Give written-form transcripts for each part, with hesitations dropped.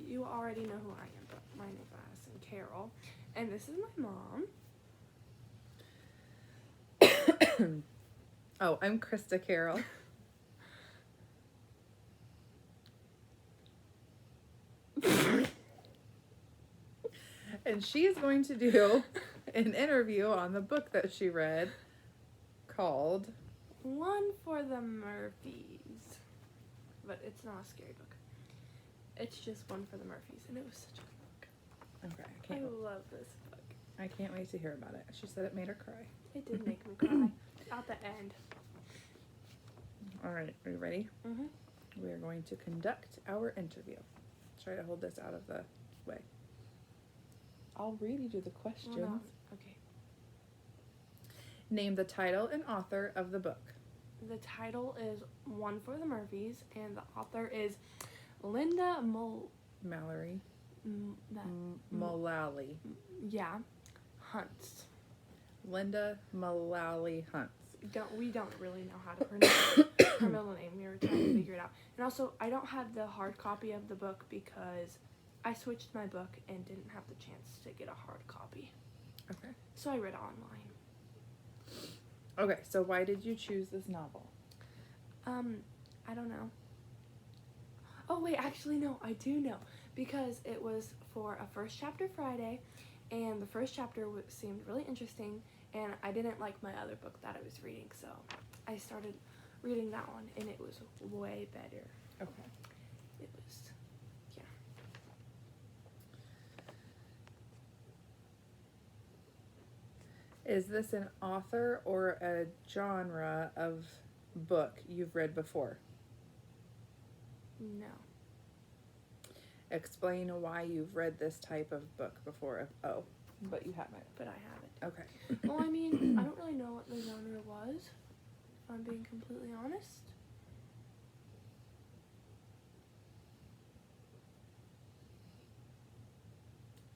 you already know who I am, but my name is Addison Carroll, and this is my mom. Oh, I'm Krista Carroll. And she is going to do an interview on the book that she read called One for the Murphys. But it's not a scary book. It's just One for the Murphys, and it was such a good book. Okay, I love this book. I can't wait to hear about it. She said it made her cry. It did make me cry at the end. All right, are you ready? Mm-hmm. We are going to conduct our interview. Try to hold this out of the way. I'll read you the questions. Well, no. Okay. Name the title and author of the book. The title is One for the Murphys, and the author is Linda Mallory. Mullally. Yeah. Hunts. Linda Mullally Hunts. We don't really know how to pronounce her middle name. We were trying to figure it out. And also, I don't have the hard copy of the book because I switched my book and didn't have the chance to get a hard copy. Okay. So I read it online. Okay, so why did you choose this novel? I don't know. Oh, wait, actually, no, I do know. Because it was for a First Chapter Friday, and the first chapter seemed really interesting, and I didn't like my other book that I was reading, so I started reading that one, and it was way better. Okay. It was, yeah. Is this an author or a genre of book you've read before? No. Explain why you've read this type of book before. Oh, but you haven't. But I haven't. Okay. Well, I mean, I don't really know what the genre was, if I'm being completely honest.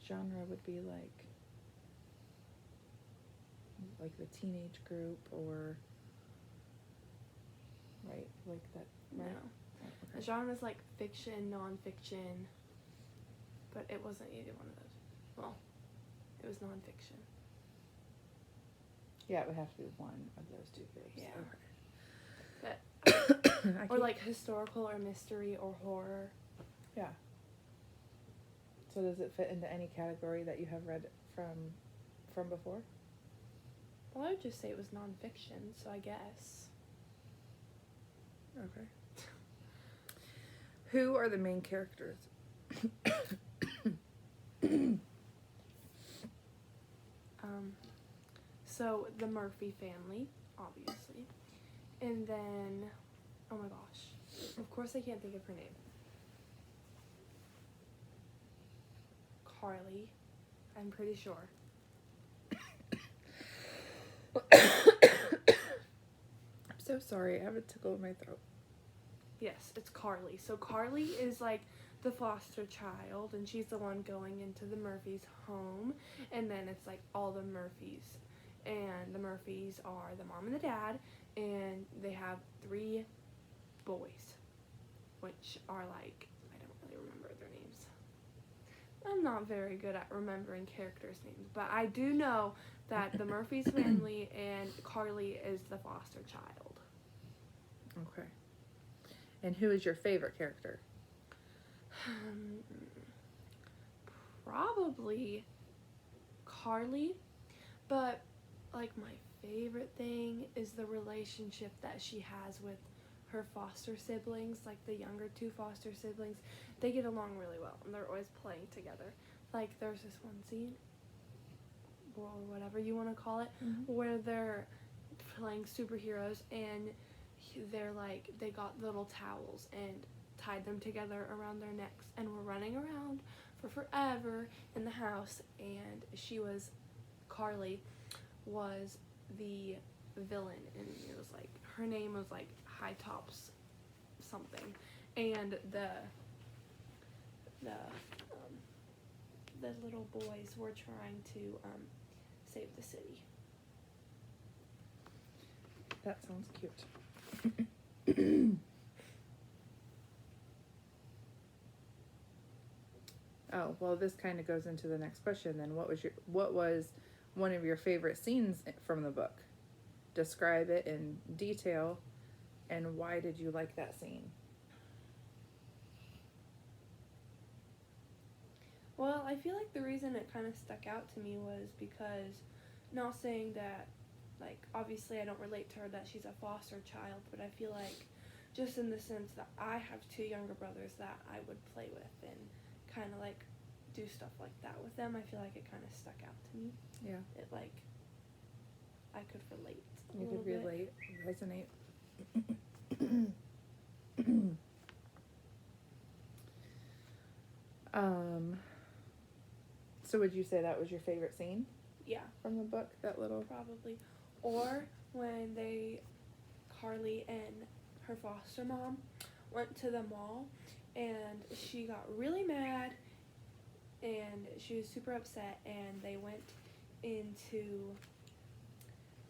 Genre would be like the teenage group or right, like that, right? No. Oh, The okay. genre is like fiction, non-fiction, but it wasn't either one of those. Well, it was non-fiction. Yeah, it would have to be one of those two groups. Yeah. Okay. Or like historical or mystery or horror. Yeah. So does it fit into any category that you have read from before? Well, I would just say it was non-fiction, so I guess. Okay. Who are the main characters? So the Murphy family, obviously. And then, oh my gosh. Of course I can't think of her name. Carly, I'm pretty sure. I'm so sorry. I have a tickle in my throat. Yes, it's Carly. So Carly is like the foster child, and she's the one going into the Murphys' home. And then it's like all the Murphys. And the Murphys are the mom and the dad, and they have 3 boys, which are like, I don't really remember their names. I'm not very good at remembering characters' names, but I do know that the Murphys family and Carly is the foster child. Okay. And who is your favorite character? Probably Carly, but like my favorite thing is the relationship that she has with her foster siblings, like the younger 2 foster siblings. They get along really well, and they're always playing together. Like there's this one scene, or whatever you want to call it, where they're playing superheroes, and they're like, they got little towels and tied them together around their necks and were running around for forever in the house. And Carly was the villain, and it was like, her name was like High Tops something, and the little boys were trying to save the city. That sounds cute. well, this kind of goes into the next question then. What was one of your favorite scenes from the book? Describe it in detail, and why did you like that scene? Well, I feel like the reason it kind of stuck out to me was because, not saying that, like, obviously I don't relate to her that she's a foster child, but I feel like just in the sense that I have two younger brothers that I would play with and kind of, like, do stuff like that with them, I feel like it kind of stuck out to me. Yeah. It, like, I could relate a You little could bit. relate, resonate. So would you say that was your favorite scene Yeah, from the book? That little. probably. Or when Carly and her foster mom went to the mall and she got really mad and she was super upset and they went into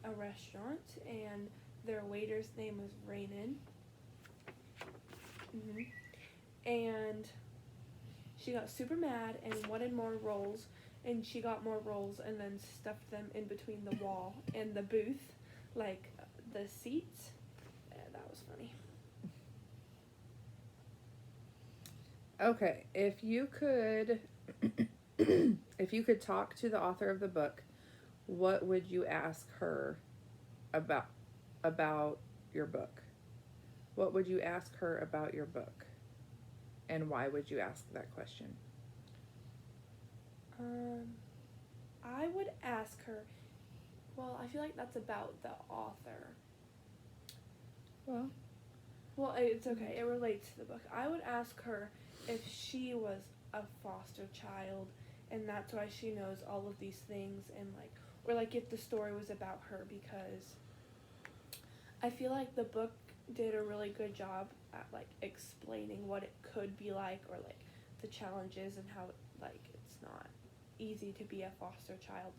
a restaurant and their waiter's name was Rainin. And she got super mad and wanted more rolls, and she got more rolls and then stuffed them in between the wall and the booth, like the seats. Yeah, that was funny. Okay, if you could talk to the author of the book, what would you ask her about your book? What would you ask her about your book? And why would you ask that question? I would ask her, well, I feel like that's about the author. Well, it's okay. It relates to the book. I would ask her if she was a foster child and that's why she knows all of these things, and like, or like if the story was about her, because I feel like the book did a really good job at like explaining what it could be like, or like the challenges and how like it's not easy to be a foster child.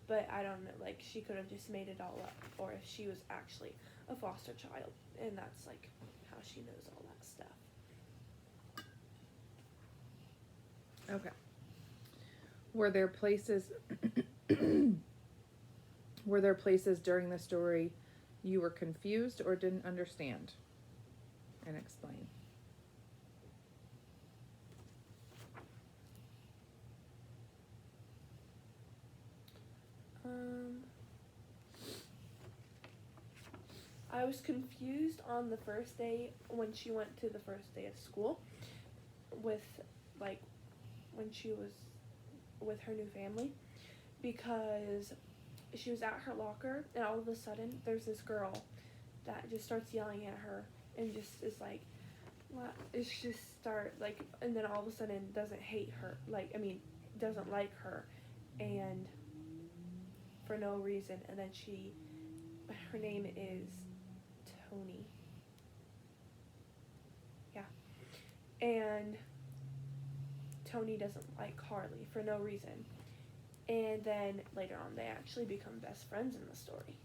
But I don't know, like she could have just made it all up, or if she was actually a foster child and that's like how she knows all that stuff. Okay. Were there places during the story you were confused or didn't understand? And explain. I was confused on the first day when she went to the first day of school with like when she was with her new family, because she was at her locker and all of a sudden there's this girl that just starts yelling at her and just is like, what? It's just start like, and then all of a sudden doesn't hate her, like, I mean, doesn't like her, and for no reason, and then her name is Tony. Yeah. And Tony doesn't like Carly for no reason. And then later on they actually become best friends in the story.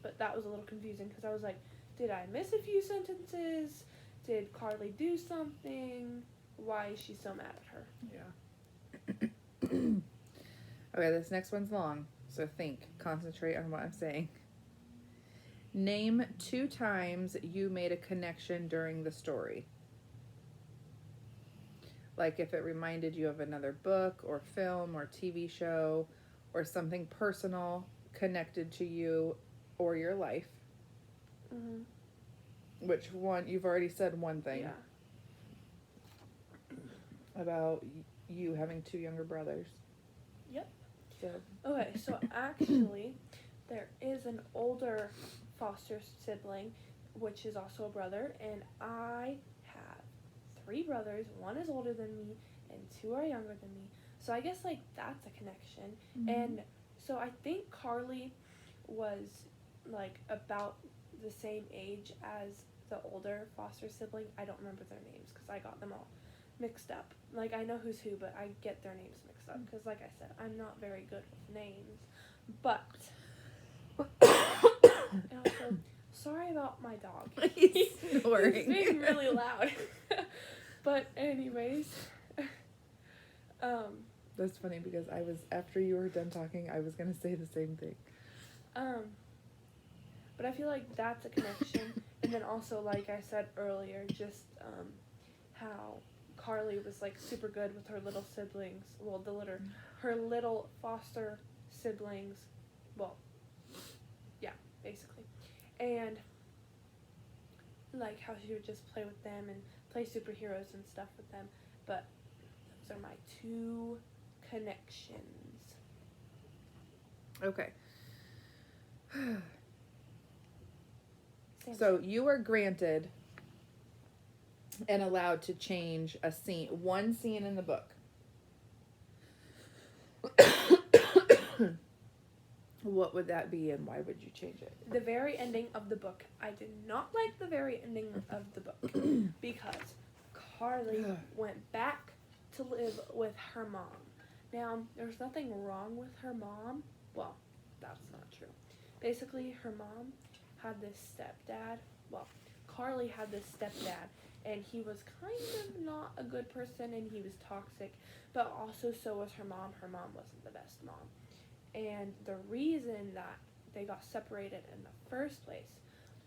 But that was a little confusing because I was like, did I miss a few sentences? Did Carly do something? Why is she so mad at her? Yeah. Okay, this next one's long, so concentrate on what I'm saying. Name 2 times you made a connection during the story. Like if it reminded you of another book or film or TV show or something personal connected to you or your life. Mm-hmm. Which one? You've already said one thing. Yeah. About you having 2 younger brothers. Yep. So. Okay, so actually, there is an older foster sibling, which is also a brother, and I have 3 brothers. 1 is older than me, and 2 are younger than me. So I guess, like, that's a connection. Mm-hmm. And so I think Carly was, like, about the same age as the older foster sibling. I don't remember their names because I got them all mixed up. Like, I know who's who, but I get their names mixed up because, like I said, I'm not very good with names. But, and also, sorry about my dog. He's snoring. He's being really loud. But anyways, That's funny because after you were done talking, I was gonna say the same thing. but I feel like that's a connection. And then also, like I said earlier, just how Carly was like super good with her little siblings. Well, her little foster siblings. Well, yeah, basically. And like how she would just play with them and play superheroes and stuff with them. But those are my two connections. Okay. Same So you were granted and allowed to change one scene in the book. What would that be and why would you change it? The very ending of the book. I did not like the very ending of the book because Carly went back to live with her mom. Now, there's nothing wrong with her mom. Well, that's not true. Basically, her mom had this stepdad. Well, Carly had this stepdad, and he was kind of not a good person, and he was toxic, but also so was her mom. Her mom wasn't the best mom. And the reason that they got separated in the first place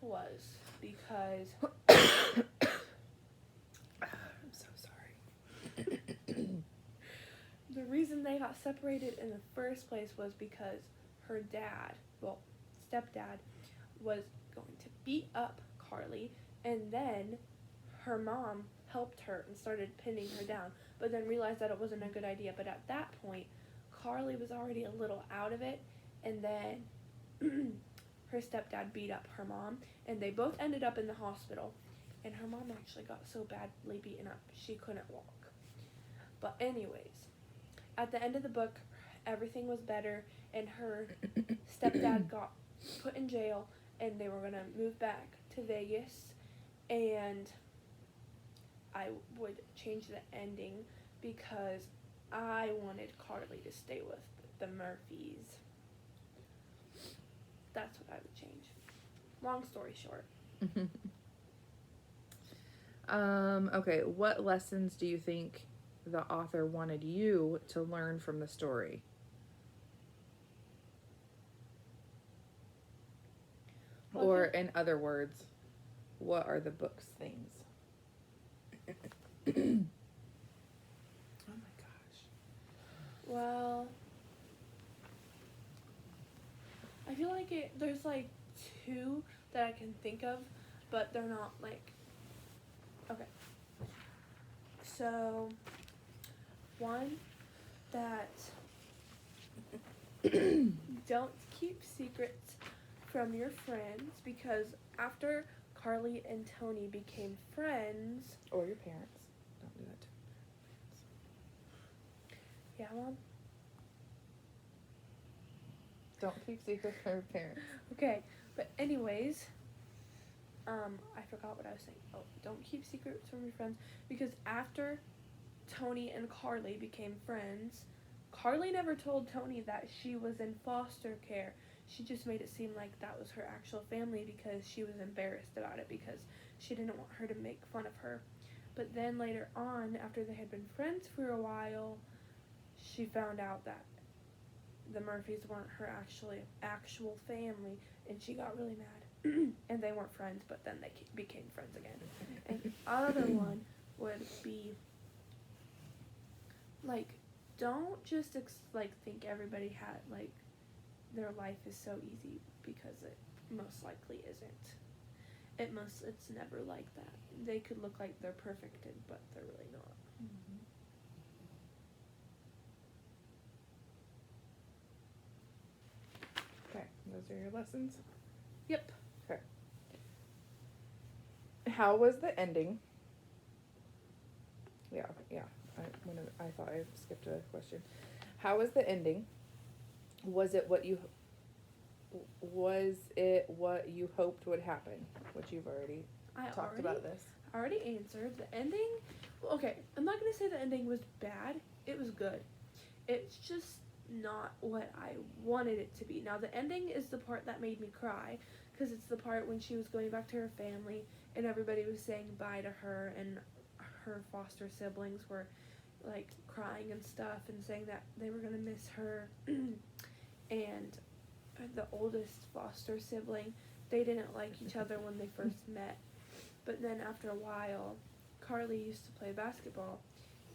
was because... I'm so sorry. The reason they got separated in the first place was because her dad, well, stepdad, was going to beat up Carly, and then her mom helped her and started pinning her down, but then realized that it wasn't a good idea. But at that point, Carly was already a little out of it, and then her stepdad beat up her mom, and they both ended up in the hospital, and her mom actually got so badly beaten up she couldn't walk. But anyways, at the end of the book, everything was better, and her stepdad got put in jail, and they were going to move back to Vegas, and I would change the ending because I wanted Carly to stay with the Murphys. That's what I would change. Long story short. Okay, what lessons do you think the author wanted you to learn from the story? Or in other words, what are the book's themes? Oh my gosh. Well, I feel like there's like two that I can think of, but they're not like, okay. So, one, that don't keep secrets from your friends, because after Carly and Tony became friends... Or your parents. Don't do that to Yeah, Mom? Don't keep secrets from your parents. Okay, but anyways, I forgot what I was saying. Oh, don't keep secrets from your friends, because after Tony and Carly became friends, Carly never told Tony that she was in foster care. She just made it seem like that was her actual family because she was embarrassed about it, because she didn't want her to make fun of her. But then later on, after they had been friends for a while, she found out that the Murphys weren't her actual family, and she got really mad. And they weren't friends, but then they became friends again. And other one would be, like, don't just think everybody had, like, their life is so easy, because it most likely isn't. It's never like that. They could look like they're perfected, but they're really not. Okay, those are your lessons? Yep. Okay. How was the ending? Yeah. I thought I skipped a question. How was the ending? Was it what you hoped would happen? Which you've already talked about this. I already answered. The ending, okay, I'm not going to say the ending was bad. It was good. It's just not what I wanted it to be. Now, the ending is the part that made me cry, because it's the part when she was going back to her family, and everybody was saying bye to her, and her foster siblings were like crying and stuff and saying that they were gonna miss her. And the oldest foster sibling, they didn't like each other when they first met, but then after a while, Carly used to play basketball,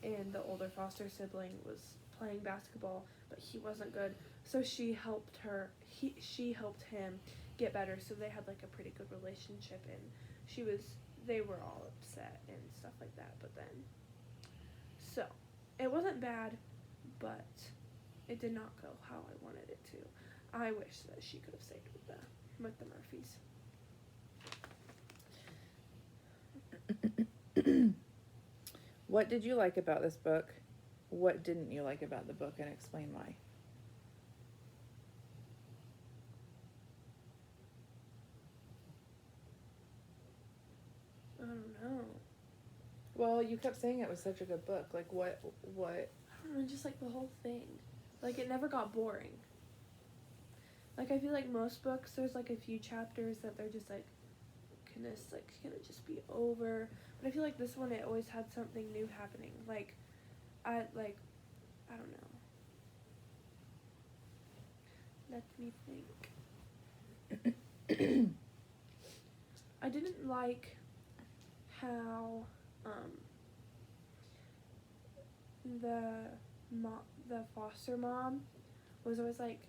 and the older foster sibling was playing basketball, but he wasn't good, so she helped him get better, so they had like a pretty good relationship, and they were all upset and stuff like that, but then, so, it wasn't bad, but it did not go how I wanted it to. I wish that she could have stayed with the Murphys. What did you like about this book? What didn't you like about the book, and explain why? I don't know. Well, you kept saying it was such a good book. Like, what? I don't know, just like the whole thing. Like, it never got boring. Like, I feel like most books, there's like a few chapters that they're just like, can it just be over? But I feel like this one, it always had something new happening. I don't know. Let me think. I didn't like how the foster mom was always like,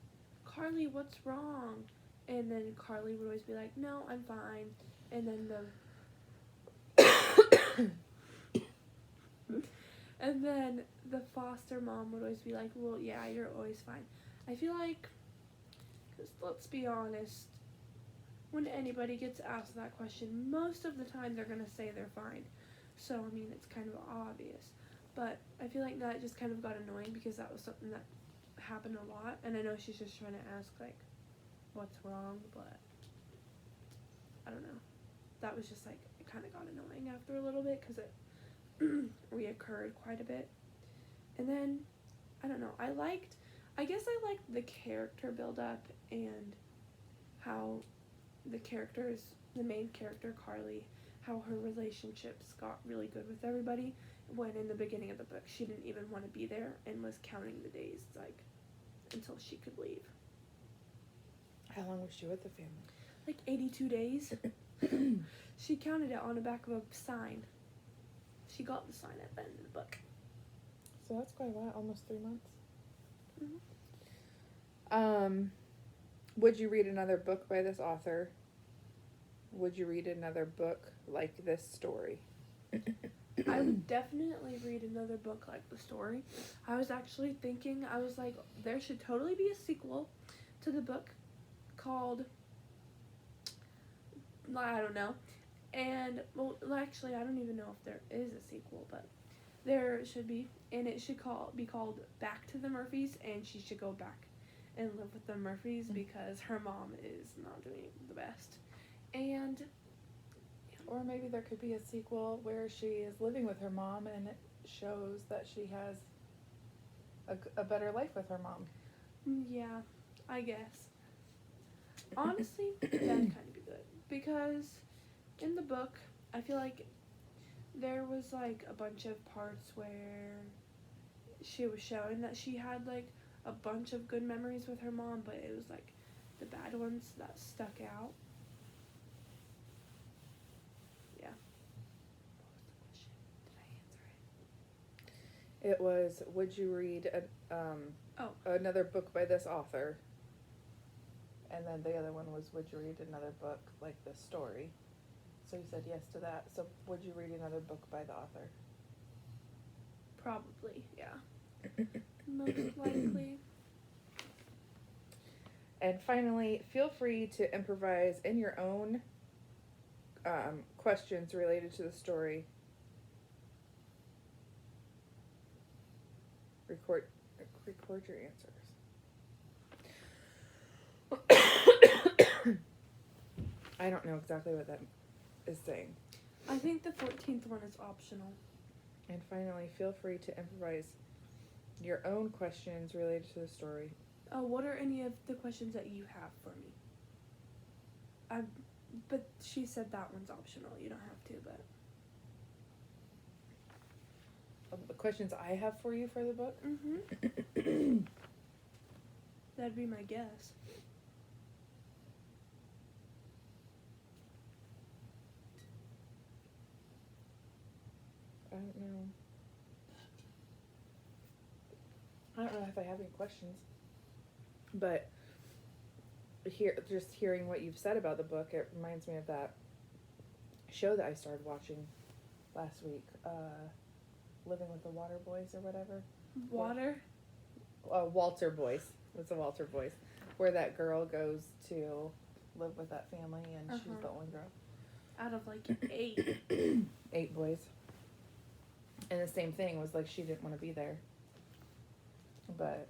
Carly, what's wrong? And then Carly would always be like, no, I'm fine. And then the foster mom would always be like, well, yeah, you're always fine. I feel like, because let's be honest, when anybody gets asked that question, most of the time they're going to say they're fine. So, I mean, it's kind of obvious. But I feel like that just kind of got annoying because that was something that happened a lot. And I know she's just trying to ask, like, what's wrong, but I don't know. That was just, like, it kind of got annoying after a little bit because it reoccurred quite a bit. And then, I don't know, I guess I liked the character build-up and how the main character, Carly, how her relationships got really good with everybody, when in the beginning of the book, she didn't even want to be there and was counting the days, like, until she could leave. How long was she with the family? Like 82 days. She counted it on the back of a sign. She got the sign at the end of the book. So that's quite a while, almost 3 months. Mm-hmm. Would you read another book by this author? Would you read another book like this story? I would definitely read another book like the story. I was actually thinking, I was like, there should totally be a sequel to the book called, I don't know. And, well, actually, I don't even know if there is a sequel, but there should be. And it should be called Back to the Murphys, and she should go back and live with the Murphys because her mom is not doing the best. And Or maybe there could be a sequel where she is living with her mom and it shows that she has a better life with her mom. yeah, I guess. Honestly, that'd kind of be good. Because in the book, I feel like there was like a bunch of parts where she was showing that she had like a bunch of good memories with her mom, but it was like the bad ones that stuck out. Yeah. What was the question? Did I answer it? It was, would you read another book by this author? And then the other one was, would you read another book like this story? So you said yes to that. So would you read another book by the author? Probably, yeah. Most likely. And finally, feel free to improvise in your own questions related to the story. Record your answers. I don't know exactly what that is saying. I think the 14th one is optional. And finally, feel free to improvise your own questions related to the story. What are any of the questions that you have for me? But she said that one's optional. You don't have to, but the questions I have for you for the book. Mm-hmm. That'd be my guess. I don't know. I don't know if I have any questions. But just hearing what you've said about the book, it reminds me of that show that I started watching last week, Living with the Water Boys or whatever. Water? Walter Boys. It's a Walter Boys. Where that girl goes to live with that family and she's the only girl. Out of like 8. 8 boys. And the same thing was like she didn't want to be there. But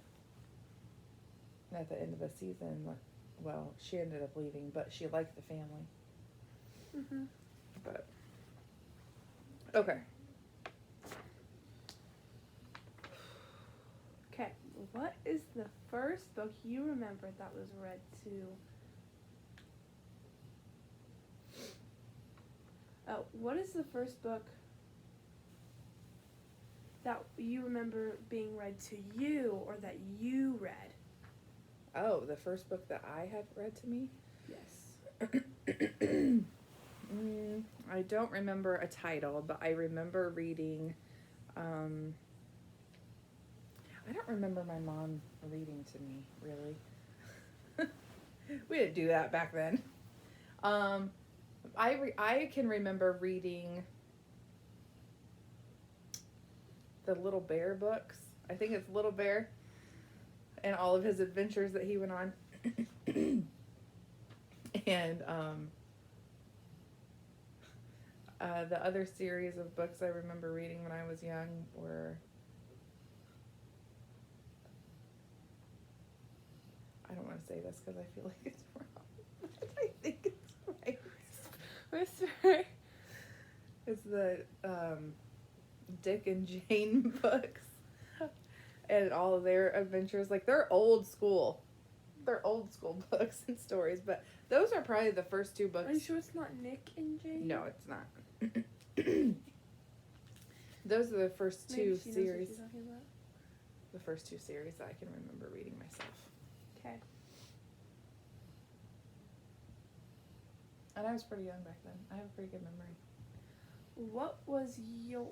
at the end of the season, well, she ended up leaving, but she liked the family. Mm-hmm. But okay. Okay, what is the first book you remember that was read to? Oh, what is the first book that you remember being read to you or that you read? Oh, the first book that I had read to me? Yes. I don't remember a title, but I remember reading, I don't remember my mom reading to me, really. We didn't do that back then. I can remember reading the Little Bear books. I think it's Little Bear and all of his adventures that he went on. And the other series of books I remember reading when I was young were, I don't want to say this because I feel like it's wrong, but I think it's right. Whisper. It's the Dick and Jane books and all of their adventures. Like, they're old school. They're old school books and stories, but those are probably the first 2 books. Are you sure it's not Nick and Jane? No, it's not. Those are the first Maybe 2 she knows what series. she's talking about. The first 2 series that I can remember reading myself. Okay. And I was pretty young back then. I have a pretty good memory. What was your,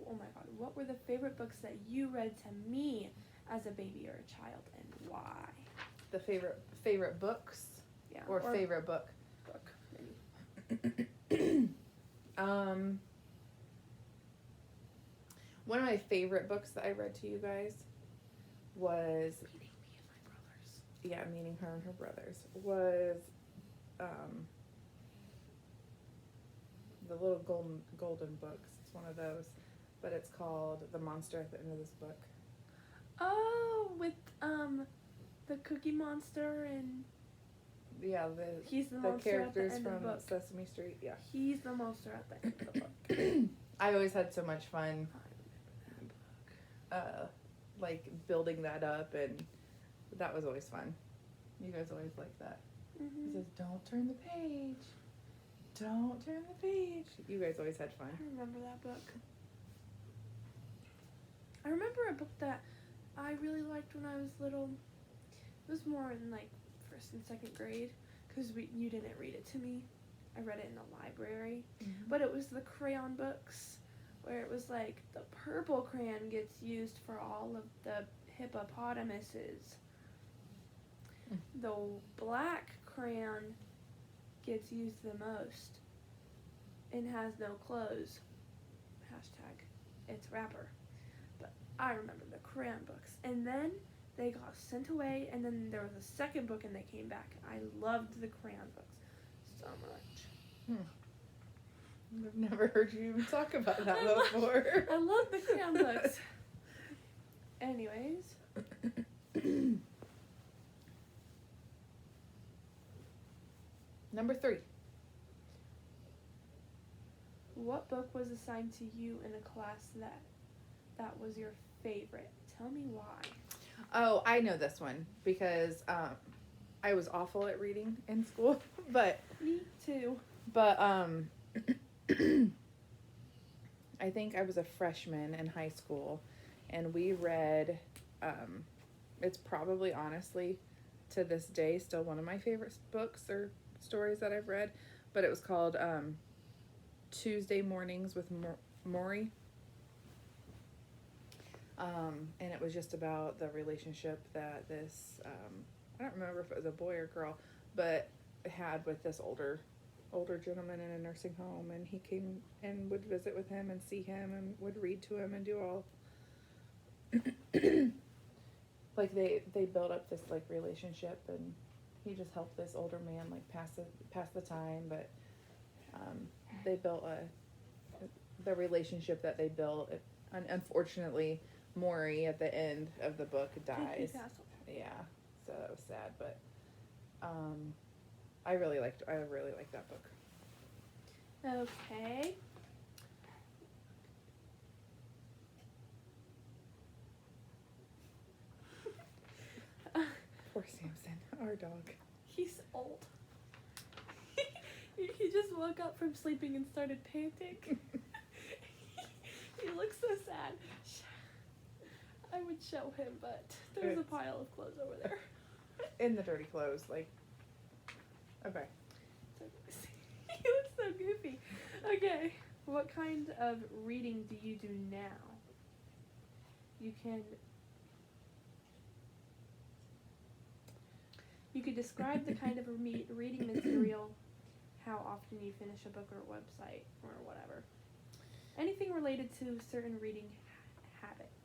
oh my god, what were the favorite books that you read to me as a baby or a child, and why? The favorite books? Yeah. Or favorite book? Book, maybe. One of my favorite books that I read to you guys was, Meeting me and my brothers. yeah, meeting her and her brothers, was the little golden books. It's one of those, but it's called The Monster at the End of This Book. Oh, with the Cookie Monster and Yeah, he's the the monster characters at the end from of the book. Sesame Street. Yeah, He's the monster at the end of the book. I always had so much fun, I remember that book. like building that up, and that was always fun. You guys always liked that. It says, "Don't turn the page. Don't turn the page." You guys always had fun. I remember that book. I remember a book that I really liked when I was little. It was more in like 1st and 2nd grade because you didn't read it to me. I read it in the library. But it was the crayon books where it was like the purple crayon gets used for all of the hippopotamuses. The black crayon gets used the most and has no clothes. Hashtag it's rapper. But I remember the crayon books. And then they got sent away, and then there was a 2nd book and they came back. I loved the crayon books so much. I've never heard you even talk about that before. I love the crayon books. Anyways. Number 3. What book was assigned to you in a class that was your favorite? Tell me why. Oh, I know this one because I was awful at reading in school, but Me too. I think I was a freshman in high school, and we read, it's probably honestly to this day still one of my favorite books or stories that I've read, but it was called Tuesday Mornings with Maury. And it was just about the relationship that this, I don't remember if it was a boy or girl, but had with this older gentleman in a nursing home, and he came and would visit with him and see him and would read to him and do all like they built up this like relationship, and he just helped this older man like pass the time, but they built the relationship that they built, and unfortunately Maury at the end of the book dies. Yeah, so that was sad, but I really liked that book. Okay. Poor Samson, our dog. He's old. He just woke up from sleeping and started panting. He looks so sad. I would show him, but there's a pile of clothes over there. In the dirty clothes, like. Okay. He looks so goofy. Okay. What kind of reading do you do now? You could describe the kind of reading material, how often you finish a book or a website or whatever. Anything related to certain reading habits.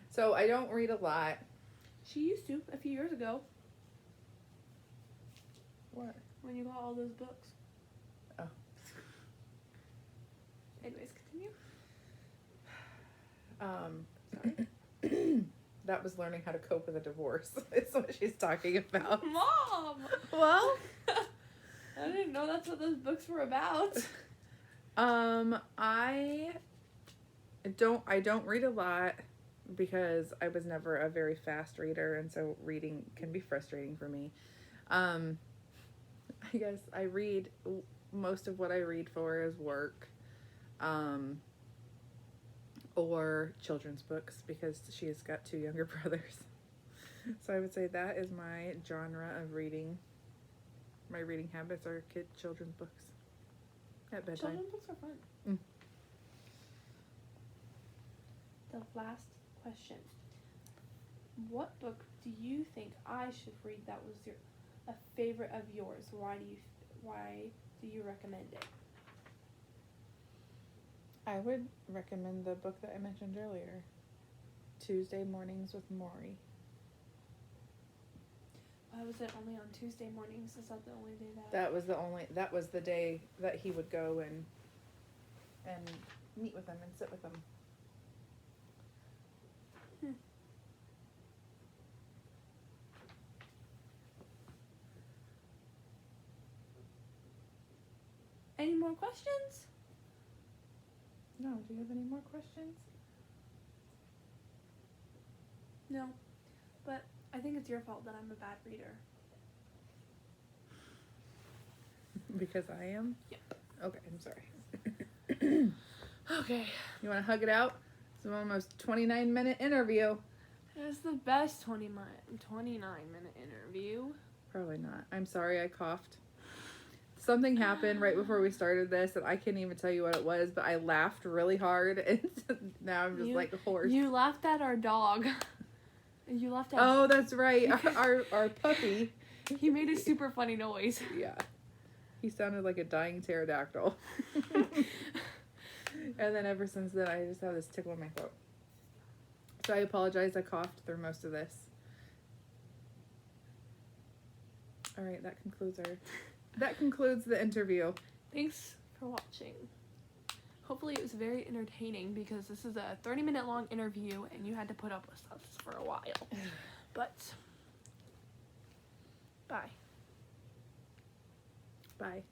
So I don't read a lot. She used to a few years ago. What? When you got all those books. Oh. Anyways, continue. Sorry. That was learning how to cope with a divorce. Is what she's talking about. Mom! Well, I didn't know that's what those books were about. I don't read a lot because I was never a very fast reader, and so reading can be frustrating for me. I guess I read, most of what I read for is work, or children's books, because she has got 2 younger brothers. So I would say that is my genre of reading. My reading habits are children's books at bedtime. Children's books are fun. Mm. The last question. What book do you think I should read that was a favorite of yours? Why do you recommend it? I would recommend the book that I mentioned earlier, Tuesday Mornings with Maury. Why was it only on Tuesday mornings? Is that the only day That was the day that he would go and meet with them and sit with them. Any more questions? No, do you have any more questions? No, but I think it's your fault that I'm a bad reader. Because I am? Yeah. Okay, I'm sorry. Okay. You want to hug it out? It's an almost 29-minute interview. It was the best 29-minute interview. Probably not. I'm sorry I coughed. Something happened right before we started this, and I can't even tell you what it was, but I laughed really hard, and now I'm just like hoarse. You laughed at our dog. You laughed at... Oh, that's right. Our puppy. He made a super funny noise. Yeah. He sounded like a dying pterodactyl. And then ever since then, I just have this tickle in my throat. So I apologize. I coughed through most of this. All right, that concludes the interview. Thanks for watching. Hopefully it was very entertaining, because this is a 30-minute long interview and you had to put up with us for a while. But bye. Bye.